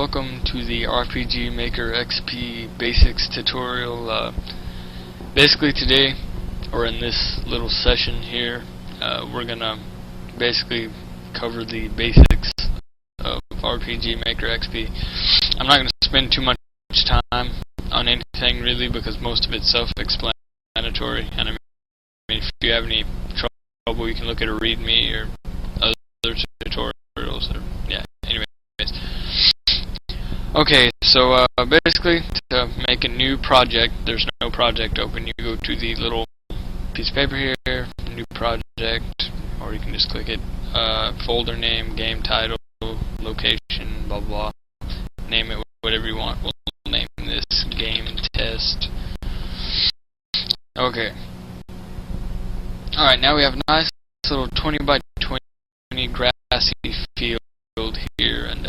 welcome to the RPG Maker XP Basics tutorial. Basically today, or in this little session here, we're gonna basically cover the basics of RPG Maker XP. I'm not gonna spend too much time on anything really because most of it's self-explanatory, and I mean if you have any trouble you can look at a README or other tutorials or yeah. Okay, so basically, to make a new project, there's no project open. You go to the little piece of paper here, new project, or you can just click it, folder name, game title, location, blah blah. Name it whatever you want. We'll name this game test. Okay. Alright, now we have a nice little 20 by 20 grassy field here, and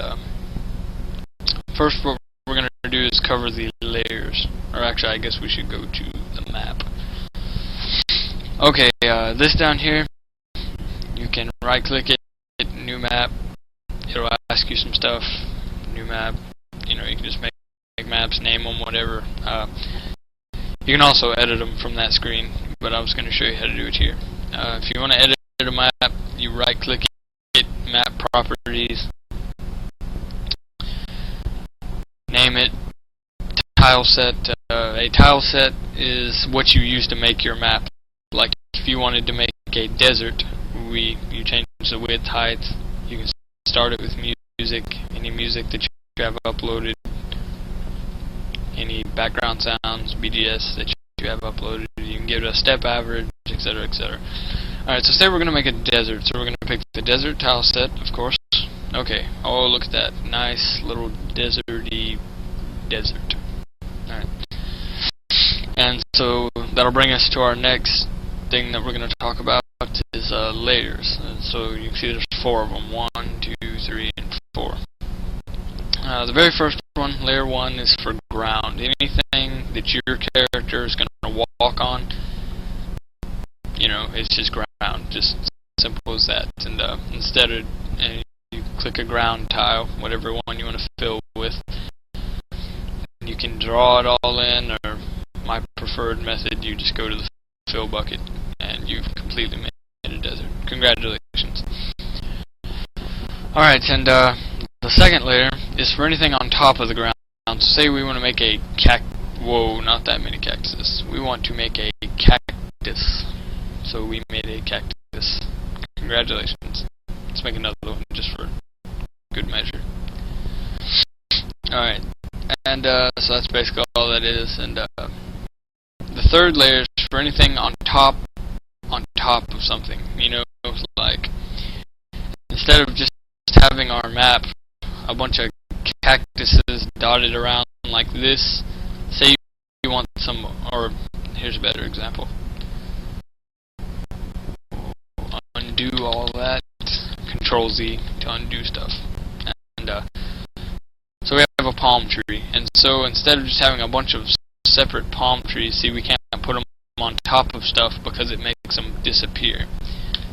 first what we're going to do is cover the layers, or actually I guess we should go to the map. Okay, this down here, you can right click it, new map, it'll ask you some stuff, new map, you know, you can just make maps, name them, whatever. You can also edit them from that screen, but I was going to show you how to do it here. If you want to edit a map, you right click it, map properties, name it tile set. A tile set is what you use to make your map. Like if you wanted to make a desert, you change the width, height. You can start it with music, any music that you have uploaded, any background sounds, BGS that you have uploaded. You can give it a step average, etc., etc. Alright, so say we're going to make a desert, so we're going to pick the desert tile set, of course. Okay, oh look at that, nice little deserty desert. Alright. And so that'll bring us to our next thing that we're going to talk about is layers. And so you can see there's 4 of them, 1, 2, 3, and 4. The very first one, layer 1, is for ground. Anything that your character is going to walk on, you know, it's just ground, just simple as that. And instead of you click a ground tile, whatever one you want to fill with. You can draw it all in, or my preferred method, you just go to the fill bucket and you've completely made a desert. Congratulations. Alright, and the second layer is for anything on top of the ground. So say we want to make a whoa, not that many cactuses. We want to make a cactus. So we made a cactus. Congratulations. Let's make another one just for good measure. Alright, and so that's basically all that is. And the third layer is for anything on top of something. You know, like instead of just having our map a bunch of cactuses dotted around like this, say you want some, or here's a better example. Undo all that. Control Z to undo stuff. And so we have a palm tree, and so instead of just having a bunch of separate palm trees, see, we can't put them on top of stuff because it makes them disappear.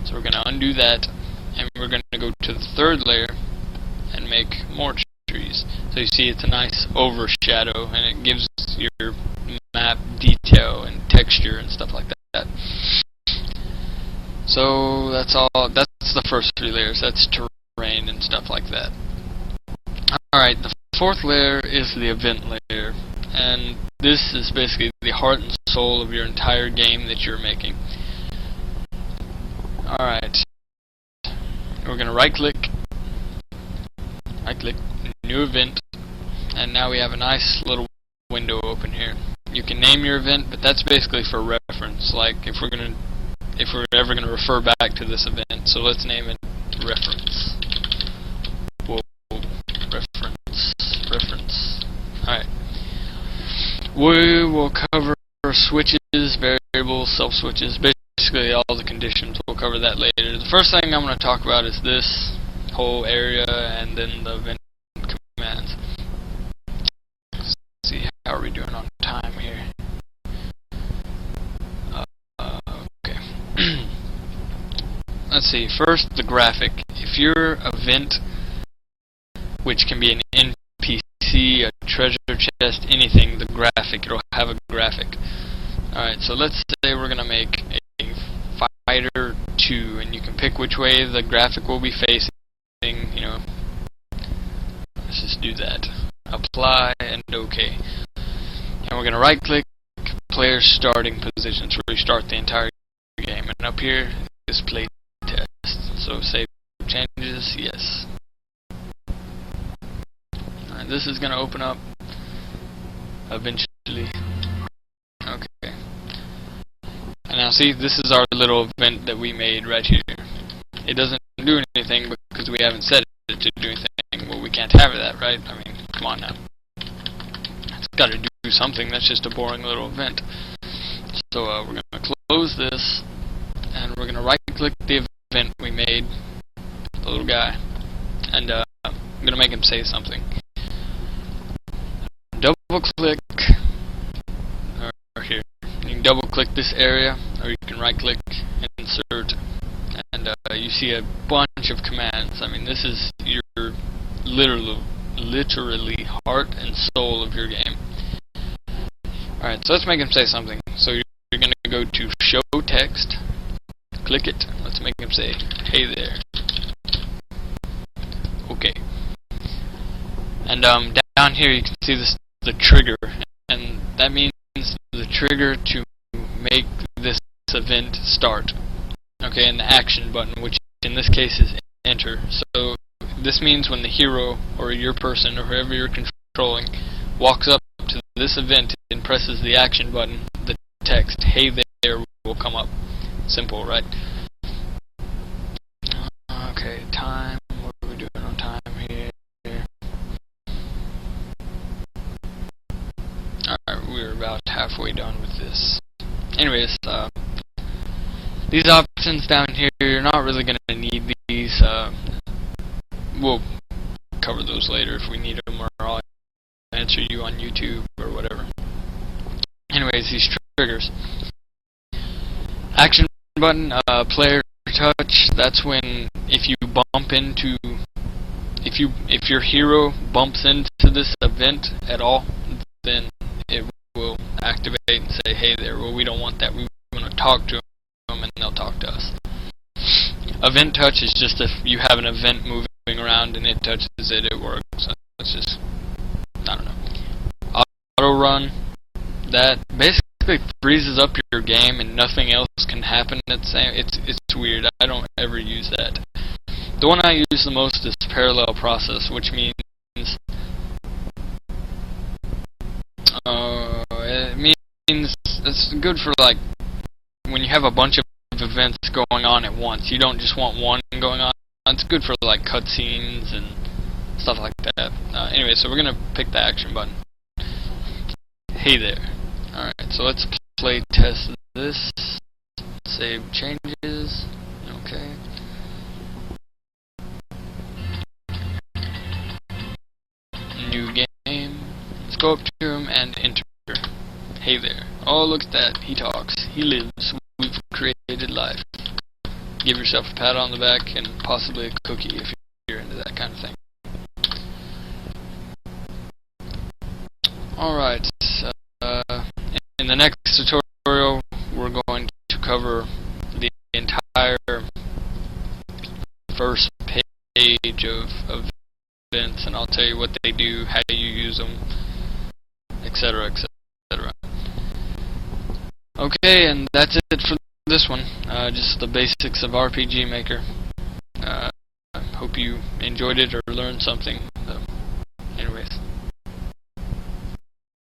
So we're going to undo that, and we're going to go to the third layer and make more trees. So you see it's a nice overshadow, and it gives your map detail and texture and stuff like that. So that's all. That's the first 3 layers. That's terrain and stuff like that. Alright, the fourth layer is the event layer, and this is basically the heart and soul of your entire game that you're making. Alright, we're going to right click, new event, and now we have a nice little window open here. You can name your event, but that's basically for reference, like if we're ever going to refer back to this event. So let's name it reference. Whoa, reference. Alright. We will cover switches, variables, self-switches, basically all the conditions. We'll cover that later. The first thing I'm going to talk about is this whole area, and then the event commands. Let's see, how are we doing on time here? Let's see, first the graphic. If your event, which can be an PC, a treasure chest, anything, the graphic, it'll have a graphic. Alright, so let's say we're gonna make a fighter 2, and you can pick which way the graphic will be facing, you know. Let's just do that. Apply and OK. And we're gonna right click player starting position, so restart the entire game. And up here, display test. So save changes, yes. Alright, this is gonna open up eventually. Okay. And now see, this is our little event that we made right here. It doesn't do anything because we haven't set it to do anything. Well, we can't have that, right? I mean, come on now. It's got to do something. That's just a boring little event. So we're going to close this, and we're going to right-click the event we made, the little guy, and I'm going to make him say something. Double-click, or here. You can double-click this area, or you can right-click, insert, and you see a bunch of commands. I mean, this is your literally heart and soul of your game. Alright, so let's make him say something. So you're going to go to show text, click it, let's make him say, hey there. Okay. And down here you can see this, the trigger, and that means the trigger to make this event start. Okay, and the action button, which in this case is enter. So this means when the hero or your person or whoever you're controlling walks up to this event and presses the action button, the text hey there will come up. Simple, right? Okay, time. What are we doing on time here? Alright, we're about halfway done with this. Anyways, these options down here, you're not really going to need these. We'll cover those later if we need them, or I'll answer you on YouTube or whatever. Anyways, these triggers. Action button, player touch, that's when if you bump into, if your hero bumps into this event at all, then it will activate and say, hey there, well we don't want that, we want to talk to them and they'll talk to us. Event touch is just if you have an event moving around and it touches it, it works. So it's just, I don't know. Auto run, that basically freezes up your game and nothing else can happen at the same. It's weird. I don't ever use that. The one I use the most is parallel process, which means it's good for like when you have a bunch of events going on at once. You don't just want one going on. It's good for like cutscenes and stuff like that. Anyway, so we're gonna pick the action button. Hey there. Alright, so let's play test this. Save changes. Okay. New game. Let's go up to him and enter. Hey there. Oh, look at that. He talks. He lives. We've created life. Give yourself a pat on the back and possibly a cookie if you're into that kind of thing. Alright. In the next tutorial, we're going to cover the entire first page of events, and I'll tell you what they do, how you use them, etc., etc. Okay, and that's it for this one. Just the basics of RPG Maker. Hope you enjoyed it or learned something.